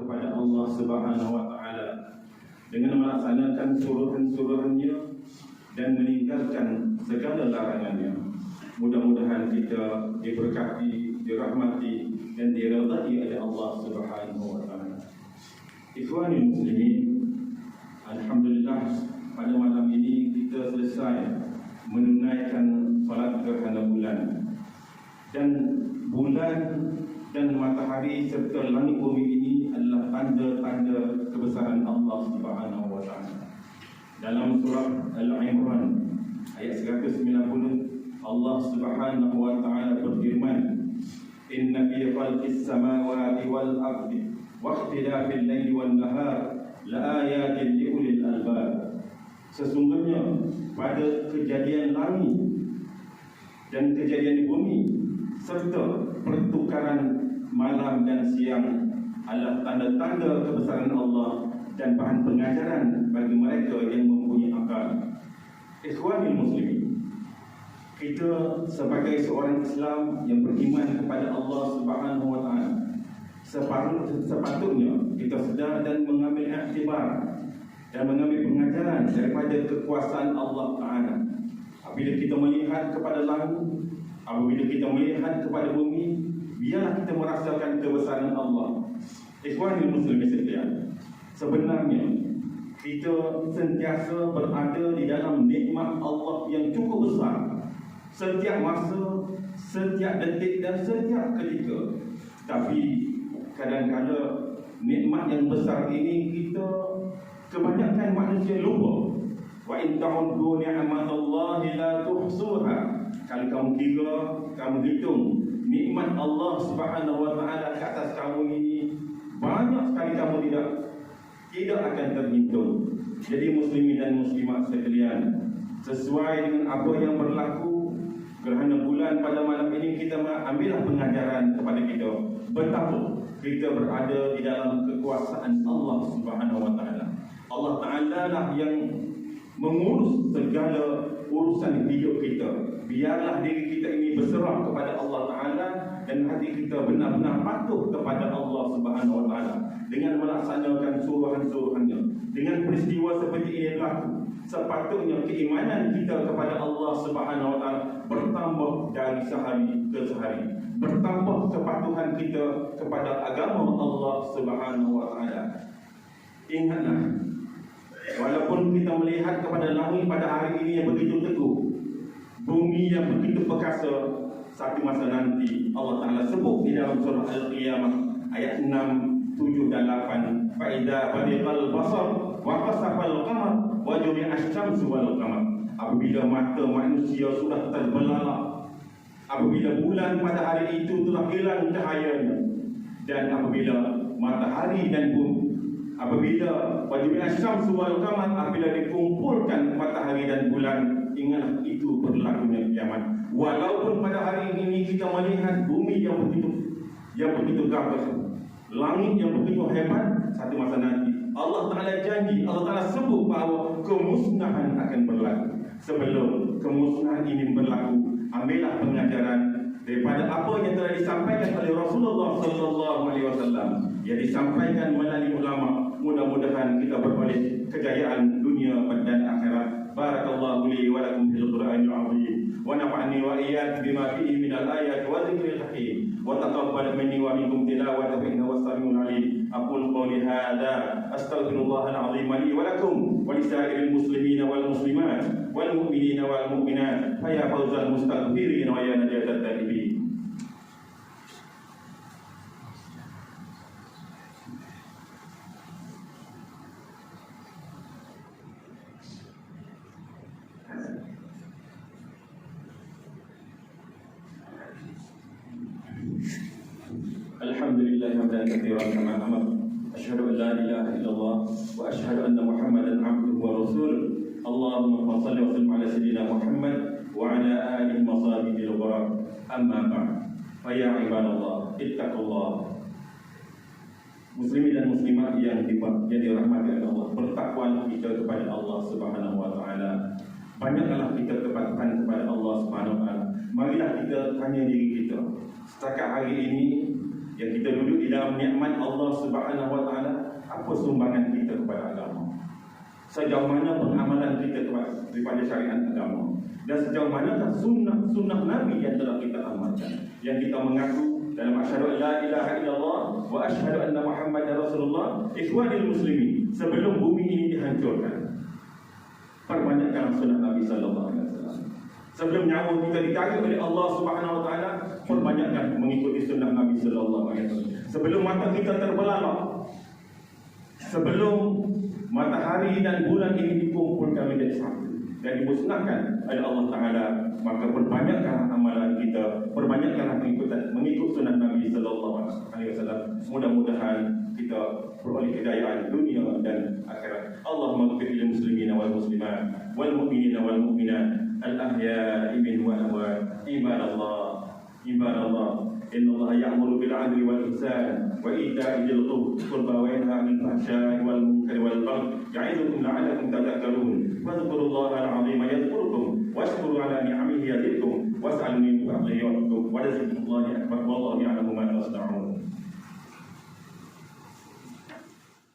kepada Allah Subhanahu wa taala dengan melaksanakan suruhan-suruhannya dan meninggalkan segala larangannya. Mudah-mudahan kita diberkati, dirahmati dan diridai oleh Allah Subhanahu wa taala. Ikhwani muslimin, alhamdulillah pada malam ini kita selesai menunaikan salat gerhana bulan. Dan bulan dan matahari serta langit bumi ini adalah tanda-tanda kebesaran Allah Subhanahu wa taala. Dalam surah Al-Imran ayat 190, Allah Subhanahu wa taala berfirman, "Inna fi khalqis samawati wal ardi wa ikhtilafil laili wan nahar laayatin liulil albab." Sesungguhnya pada kejadian langit dan kejadian bumi serta pertukaran malam dan siang adalah tanda-tanda kebesaran Allah dan bahan pengajaran bagi mereka yang mempunyai akal. Ikhwanil muslimin, kita sebagai seorang Islam yang beriman kepada Allah Subhanahu wa taala, sepatutnya kita sedar dan mengambil iktibar dan mengambil pengajaran daripada kekuasaan Allah Taala. Apabila kita melihat kepada langit, apabila kita melihat kepada bumi, biarlah kita merasakan kebesaran Allah. Ikhwanil muslimin sekalian, sebenarnya kita sentiasa berada di dalam nikmat Allah yang cukup besar setiap masa, setiap detik dan setiap ketika. Tapi kadang-kadang nikmat yang besar ini kita kebanyakan manusia lupa. Wa in ta'uddu ni'matallahi la tuhsuha. Kalau kamu kira, kamu hitung nikmat Allah Subhanahu wa taala ke atas kamu ini, banyak sekali kamu tidak akan terhitung. Jadi muslimin dan muslimat sekalian, sesuai dengan apa yang berlaku gerhana bulan pada malam ini, kita ambillah pengajaran kepada kita betapa kita berada di dalam kekuasaan Allah Subhanahu wa taala. Allah Taala lah yang mengurus segala urusan hidup kita. Biarlah diri kita ini berserah kepada Allah Taala dan hati kita benar-benar patuh kepada Allah Subhanahu wa taala dengan melaksanakan suruhan-suruhannya. Dengan peristiwa seperti ini berlaku, sepatutnya keimanan kita kepada Allah Subhanahu wa taala bertambah dari sehari ke sehari. Bertambah kepatuhan kita kepada agama Allah Subhanahu wa taala. Ingatlah, walaupun kita melihat kepada langit pada hari ini yang begitu teguh, bumi yang begitu perkasa, satu masa nanti Allah Ta'ala sebut di dalam surah Al-Qiyamah ayat 6, 7 dan 8, فَإِذَا بَرِقَ الْبَصَرُ وَقَصَفَ الْقَمَرُ وَجُمِعَ الشَّمْسُ وَالْقَمَرُ. Apabila mata manusia sudah terbelalak, apabila bulan pada hari itu telah hilang cahayanya, dan apabila matahari dan bumi, apabila wajubilah syamsu wal qamar, apabila dikumpulkan matahari dan bulan, ingatlah itu berlakunya kiamat. Walaupun pada hari ini kita melihat bumi yang begitu gagah, langit yang begitu hebat, satu masa nanti Allah Ta'ala janji, Allah Ta'ala sebut bahawa kemusnahan akan berlaku. Sebelum kemusnahan ini berlaku, ambillah pengajaran daripada apa yang telah disampaikan oleh Rasulullah sallallahu alaihi wasallam, yang disampaikan melalui ulama. Mudah-mudahan kita beroleh kejayaan dunia dan akhirat. Barakallahu li wa lakum fil Qur'anil 'azim wa nafa'ani wa iyyakum bima fihi minal ayati wa dzikril hakim wa taqabbal minni wa minkum tilawatahu innahu was-sami'ul 'alim. Aqulu qawli hadza astaghfirullahal 'azim li wa lakum wa lisa'iril muslimina wal muslimat wal mu'minina wal mu'minat fa ya fawzal mustaghfirin wa ya najatat taibin. Alhamdulillah hamdan katsiran kama amar. Asyhadu an la ilaha illallah wa asyhadu anna Muhammadan 'abduhu wa rasuluh. Allahumma shalli wa sallim ala sayyidina Muhammad wa ala alihi wa sahbihi al-barak. Amma ba'd. Fa ya ibadallah, ittaqullah. Muslimin dan muslimat yang dirahmati oleh Allah, bertakwalah kita kepada Allah Subhanahu wa taala. Banyaklah kita kepatuhan kepada Allah Subhanahu wa taala. Marilah kita tanya diri kita, setakat hari ini yang kita duduk di dalam nikmat Allah Subhanahu wa taala apa sumbangan kita kepada agama, sejauh mana pengamalan kita daripada syariat agama, dan sejauh manakah sunnah Nabi yang telah kita amalkan, yang kita mengaku dalam asyhadu an la ilaha illallah wa asyhadu anna Muhammadar Rasulullah. Ikhwanil muslimin, sebelum bumi ini dihancurkan, perbanyakkan sunnah Nabi sallallahu alaihi wasallam. Sebelum nyawa kita ditarik oleh Allah Subhanahu wa taala, perbanyakkan mengikuti sunnah Nabi sallallahu alaihi wasallam. Sebelum mata kita terbelalak, sebelum matahari dan bulan ini dikumpulkan menjadi satu dan dimusnahkan oleh Allah Taala, maka perbanyakkan amalan kita, perbanyakkan mengikut sunnah Nabi sallallahu alaihi wasallam. Mudah-mudahan kita beroleh hidayah dunia dan akhirat. Allahumma ighfir lil muslimina wal muslimat wal mu'minina wal mu'minat al ahya'i minhum wal amwat. Ibadallah, inna Allah ya'muru bil 'adli wal ihsan wa ita'i dhil qurba wa yanha 'anil fahsya'i wal munkari wal baghi ya'idukum la'allakum tadhakkarun. Wadhkurullaha al-'azima yadhkurukum washkuru 'ala ni'amihi yazidkum was'alu min fadlihi wa dzikrullahi akbar wallahu